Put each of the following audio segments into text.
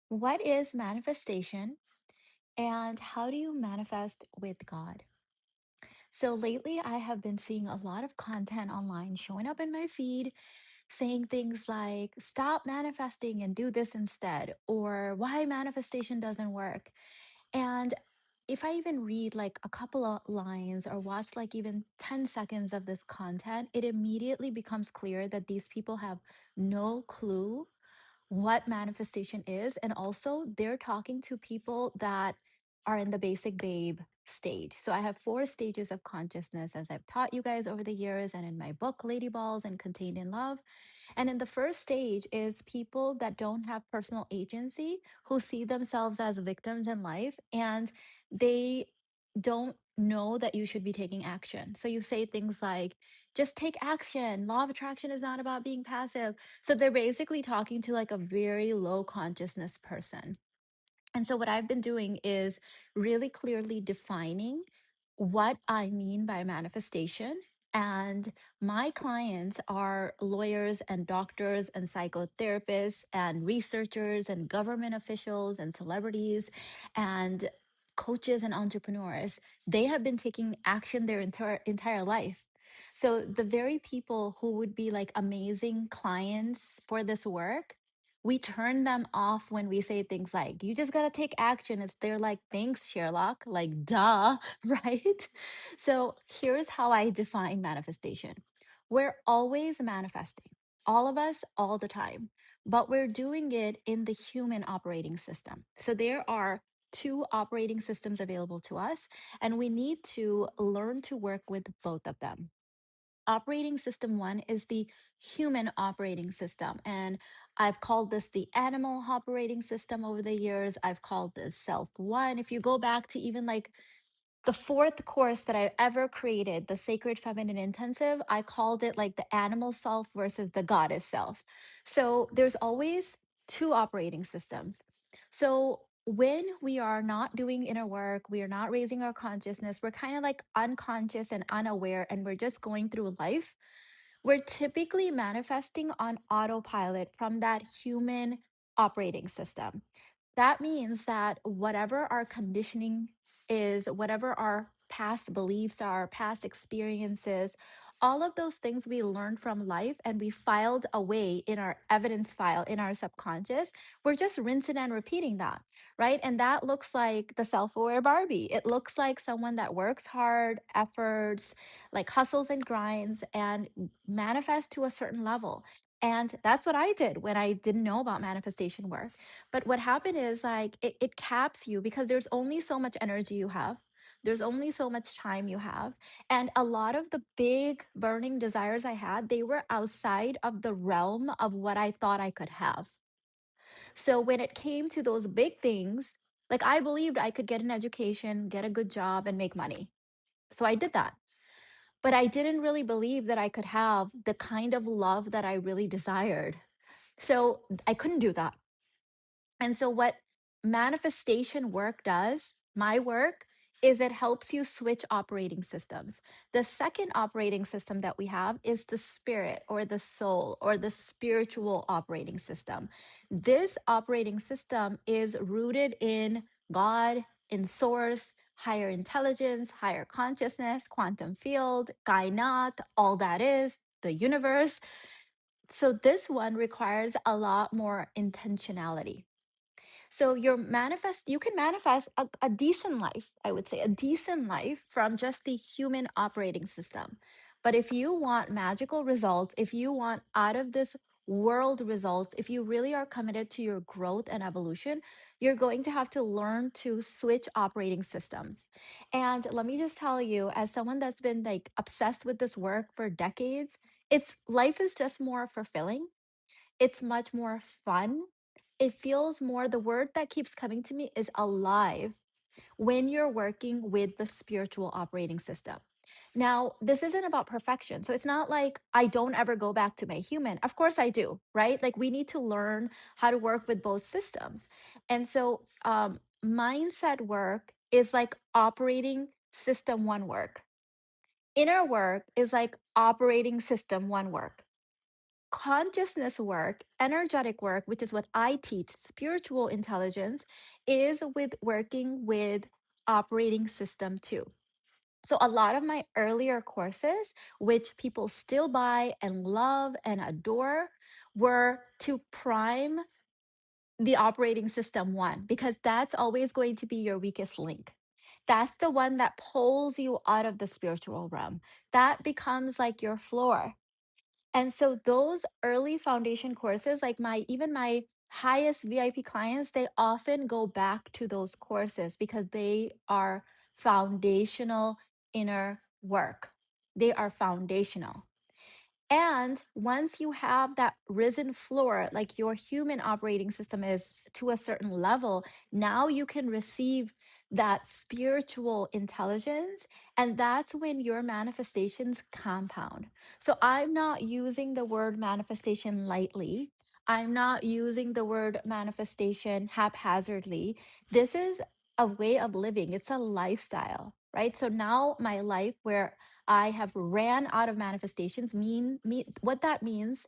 What is manifestation and how do you manifest with God? So lately, I have been seeing a lot of content online showing up in my feed saying things like, stop manifesting and do this instead, or why manifestation doesn't work. And if I even read like a couple of lines or watch like even 10 seconds of this content, it immediately becomes clear that these people have no clue what manifestation is. And also, they're talking to people that are in the basic babe stage. So, I have four stages of consciousness, as I've taught you guys over the years, and in my book, Lady Balls and Contained in Love. And in the first stage is people that don't have personal agency, who see themselves as victims in life, and they don't know that you should be taking action. So you say things like, just take action. Law of attraction is not about being passive. So they're basically talking to like a very low consciousness person. And so, what I've been doing is really clearly defining what I mean by manifestation. And my clients are lawyers and doctors and psychotherapists and researchers and government officials and celebrities and coaches and entrepreneurs. They have been taking action their entire life. So, the very people who would be like amazing clients for this work, we turn them off when we say things like, you just got to take action. It's they're like, thanks, Sherlock. Like, duh, right? So here's how I define manifestation. We're always manifesting, all of us, all the time, but we're doing it in the human operating system. So there are two operating systems available to us, and we need to learn to work with both of them. Operating system one is the human operating system. And I've called this the animal operating system over the years. I've called this self one. If you go back to even like the fourth course that I ever created, the Sacred Feminine Intensive, I called it like the animal self versus the goddess self. So there's always two operating systems. So when we are not doing inner work, we are not raising our consciousness, we're kind of like unconscious and unaware, and we're just going through life. We're typically manifesting on autopilot from that human operating system. That means that whatever our conditioning is, whatever our past beliefs are, past experiences, all of those things we learned from life and we filed away in our evidence file in our subconscious, we're just rinsing and repeating that, right? And that looks like the self aware Barbie. It looks like someone that works hard, efforts, like hustles and grinds and manifest to a certain level. And that's what I did when I didn't know about manifestation work. But what happened is like it caps you because there's only so much energy you have. There's only so much time you have. And a lot of the big burning desires I had, they were outside of the realm of what I thought I could have. So when it came to those big things, like I believed I could get an education, get a good job, and make money. So I did that. But I didn't really believe that I could have the kind of love that I really desired. So I couldn't do that. And so, what manifestation work does, my work, is it helps you switch operating systems. The second operating system that we have is the spirit or the soul or the spiritual operating system. This operating system is rooted in God, in source, higher intelligence, higher consciousness, quantum field, kainat, all that is, the universe. So, this one requires a lot more intentionality. So you can manifest a decent life, I would say, a decent life from just the human operating system. But if you want magical results, if you want out of this world results, if you really are committed to your growth and evolution, you're going to have to learn to switch operating systems. And let me just tell you, as someone that's been like obsessed with this work for decades, it's life is just more fulfilling, it's much more fun. It feels more, the word that keeps coming to me is alive when you're working with the spiritual operating system. Now, this isn't about perfection. So it's not like I don't ever go back to my human. Of course I do, right? Like we need to learn how to work with both systems. And so mindset work is like operating system one work. Inner work is like operating system one work. Consciousness work, energetic work, which is what I teach, spiritual intelligence, is with working with operating system 2. So a lot of my earlier courses, which people still buy and love and adore, were to prime the operating system 1, because that's always going to be your weakest link. That's the one that pulls you out of the spiritual realm. That becomes like your floor. And so those early foundation courses, like even my highest VIP clients, they often go back to those courses because they are foundational inner work. They are foundational. And once you have that risen floor, like your human operating system is to a certain level, now you can receive that spiritual intelligence. And that's when your manifestations compound. So I'm not using the word manifestation lightly. I'm not using the word manifestation haphazardly. This is a way of living, it's a lifestyle, right? So now my life where I have ran out of manifestations what that means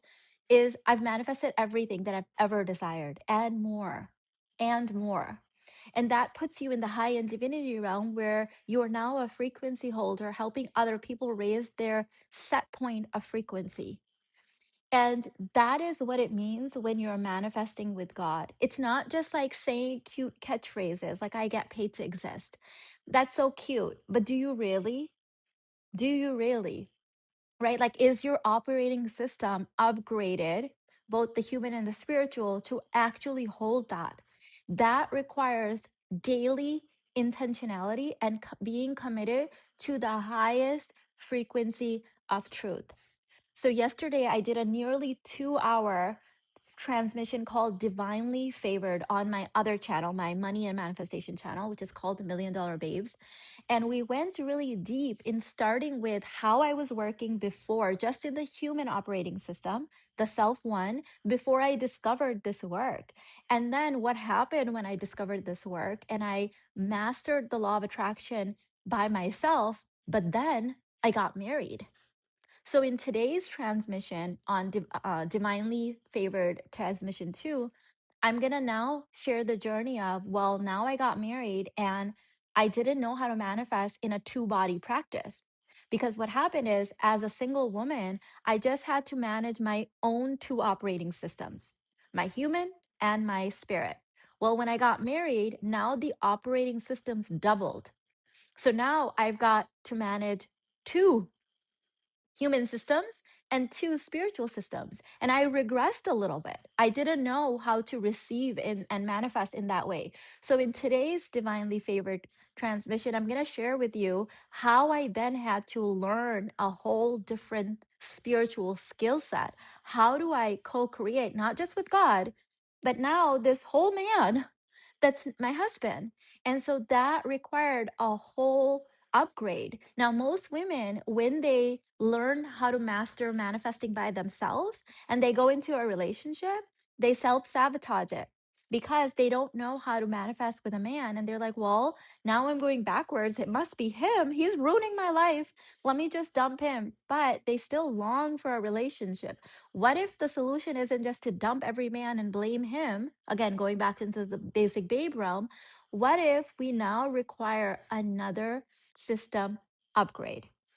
is I've manifested everything that I've ever desired and more and more. And that puts you in the high end divinity realm where you are now a frequency holder, helping other people raise their set point of frequency. And that is what it means when you're manifesting with God. It's not just like saying cute catchphrases like I get paid to exist. That's so cute. But do you really? Do you really? Right? Like, is your operating system upgraded, both the human and the spiritual, to actually hold that? That requires daily intentionality and being committed to the highest frequency of truth. So, yesterday I did a nearly 2 hour transmission called Divinely Favored on my other channel, my money and manifestation channel, which is called Million Dollar Babes. And we went really deep in starting with how I was working before, just in the human operating system, the self one, before I discovered this work. And then what happened when I discovered this work and I mastered the law of attraction by myself, but then I got married. So in today's transmission on Divinely Favored Transmission 2, I'm going to now share the journey of, well, now I got married and I didn't know how to manifest in a two-body practice. Because what happened is, as a single woman, I just had to manage my own two operating systems, my human and my spirit. Well, when I got married, now the operating systems doubled. So now I've got to manage two human systems and two spiritual systems. And I regressed a little bit. I didn't know how to receive and manifest in that way. So in today's Divinely Favored transmission, I'm going to share with you how I then had to learn a whole different spiritual skill set. How do I co-create, not just with God, but now this whole man that's my husband. And so that required a whole upgrade. Now, most women, when they learn how to master manifesting by themselves and they go into a relationship, they self sabotage it because they don't know how to manifest with a man. And they're like, well, now I'm going backwards. It must be him. He's ruining my life. Let me just dump him. But they still long for a relationship. What if the solution isn't just to dump every man and blame him? Again, going back into the basic babe realm. What if we now require another system upgrade?